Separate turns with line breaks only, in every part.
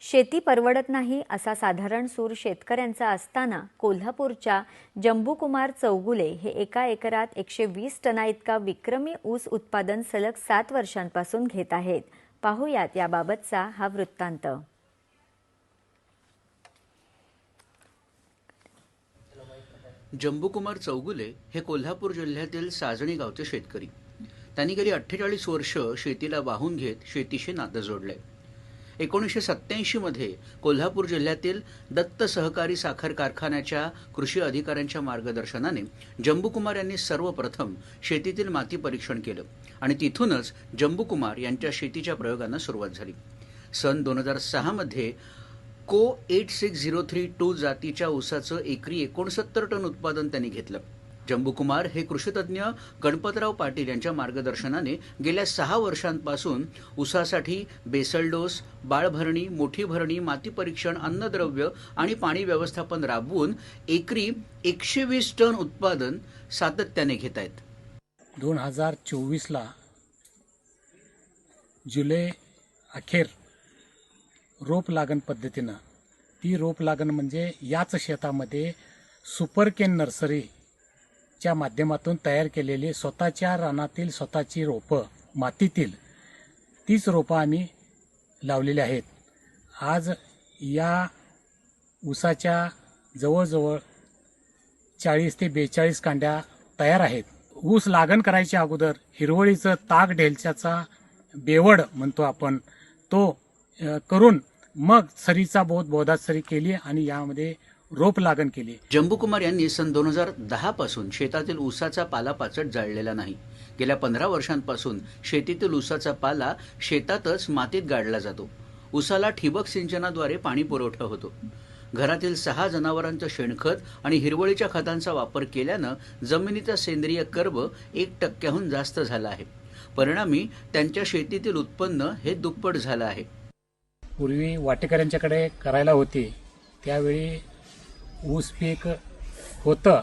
शेती परवडत नाही असा साधारण सूर शेतकऱ्यांचा असताना कोल्हापूरच्या जंबूकुमार चौगुले हे एका एकरात 120 टना इतका विक्रमी ऊस उत्पादन सलग 7 वर्षांपासून घेत आहेत। पाहूयात याबाबतचा हा वृत्तांत।
जंबूकुमार चौगुले हे कोल्हापूर जिल्ह्यातील साजणी गावचे शेतकरी। त्यांनी गेली 48 वर्ष शेतीला वाहून घेत शेतीशी नातं जोडले। 1987 मध्ये कोल्हापूर जिल्ह्यातील दत्त सहकारी साखर कारखान्याच्या कृषी अधिकाऱ्यांच्या मार्गदर्शनाने जंबूकुमार यांनी सर्वप्रथम शेतीतील माती परीक्षण केलं आणि तिथूनच जंबूकुमार यांच्या शेतीच्या प्रयोगांना सुरुवात झाली। सन 2006 मध्ये को 86032 जातीच्या ऊसाचं एकरी 69 टन उत्पादन त्यांनी घेतलं। जंबूकुमार हे कृषीतज्ञ गणपतराव पाटील यांच्या मार्गदर्शनाने गेल्या 6 वर्षांपासून ऊसासाठी बेसल डोस, बाळभरणी, मोठी भरणी, माती परीक्षण, अन्नद्रव्य आणि पाणी व्यवस्थापन राबवून एकरी 120 टन उत्पादन सातत्याने घेत आहेत।
2024ला जुलै अखेर रोप लागण पद्धतीनं, ती रोप लागण म्हणजे याच शेतामध्ये सुपर केन नर्सरीच्या माध्यमातून तयार केलेली स्वतःच्या रानातील स्वतःची रोपं, मातीतील तीच रोपं आम्ही लावलेली आहेत। आज या ऊसाच्या जवळजवळ 40 ते 42 कांड्या तयार आहेत। ऊस लागण करायच्या अगोदर हिरवळीचं ताक ढेलच्याचा बेवड म्हणतो आपण, तो करून मग सरीचा बोधात सरी केली आणि यामध्ये रोप लागण केली।
जंबूकुमार यांनी सन 2010 पासून शेतातील ऊसाचा पालापाचट जाळलेला नाही। गेल्या 15 वर्षांपासून शेतीतील ऊसाचा पाला शेतातच मातीत गाडला जातो। ऊसाला ठिबक सिंचनाद्वारे पाणी पुरवठा होतो। घरातील 6 जनावरांचं शेणखत आणि हिरवळीच्या खतांचा वापर केल्यानं जमिनीचा सेंद्रिय कर्ब 1% जास्त झाला आहे। परिणामी त्यांच्या शेतीतील उत्पन्न हे दुप्पट झालं आहे।
पूर्वी वाटेकऱ्यांच्याकडे करायला होती त्यावेळी ऊस पीक होतं,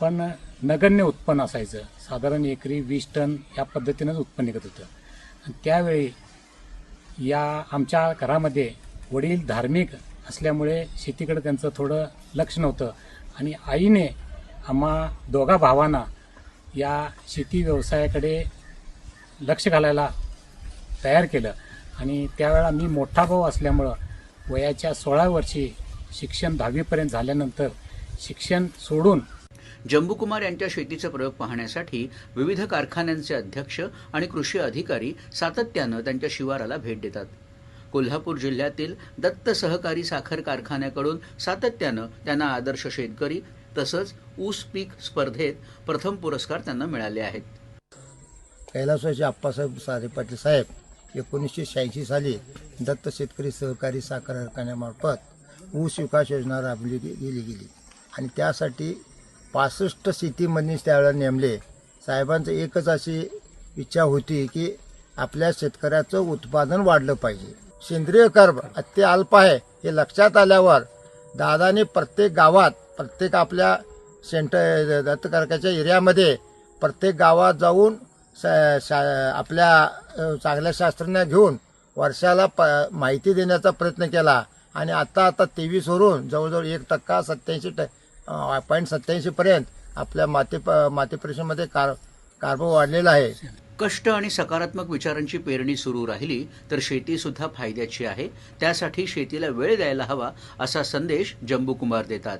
पण नगण्य उत्पन्न असायचं। साधारण एकरी 20 टन या पद्धतीनंच उत्पन्न निघत होतं। आणि त्यावेळी या आमच्या घरामध्ये वडील धार्मिक असल्यामुळे शेतीकडे त्यांचं थोडं लक्ष नव्हतं आणि आईने आम्हा दोघा भावांना या शेती व्यवसायाकडे लक्ष घालायला तयार केलं। आणि त्यावेळेला मी मोठा भाऊ असल्यामुळं वयाच्या 16 वर्षी शिक्षण 10वीपर्यंत झाल्यानंतर शिक्षण सोडून
जंबूकुमार यांच्या शेतीचे प्रयोग पाहण्यासाठी विविध कारखान्यांचे अध्यक्ष आणि कृषी अधिकारी सातत्यानं त्यांच्या शिवाराला भेट देतात। कोल्हापूर जिल्ह्यातील दत्त सहकारी साखर कारखान्याकडून सातत्यानं त्यांना आदर्श शेतकरी तसंच ऊस पीक स्पर्धेत प्रथम पुरस्कार त्यांना मिळाले आहेत।
कैलासवासी आप्पासाहेब सारे पाटील साहेब 1986 साली दत्त शेतकरी सहकारी साखर कारखान्यामार्फत ऊस विकास योजना राबवली गेली आणि त्यासाठी 65 शेतीमधून त्यावेळेला नेमले। साहेबांचं एकच अशी इच्छा होती की आपल्या शेतकऱ्याचं उत्पादन वाढलं पाहिजे। सेंद्रिय कर्ब अत्यल्प आहे हे लक्षात आल्यावर दादाने प्रत्येक गावात, प्रत्येक आपल्या दत्त कारखान्याच्या एरियामध्ये प्रत्येक गावात जाऊन आपल्या चांगल्या शास्त्रज्ञ घेऊन वर्षाला माहिती देण्याचा प्रयत्न केला आणि आता 23 वरून जवळजवळ 1% 87.87 पर्यंत आपल्या माती परीक्षणामध्ये कार्ब वाढलेला आहे।
कष्ट आणि सकारात्मक विचारांची पेरणी सुरू राहिली तर शेती सुद्धा फायद्याची आहे। त्यासाठी शेतीला वेळ द्यायला हवा असा संदेश जंबूकुमार देतात।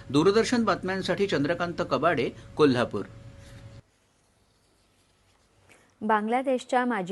दूरदर्शन बातम्यांसाठी चंद्रकांत कबाडे, कोल्हापूर।
बांगलादेशच्या माजी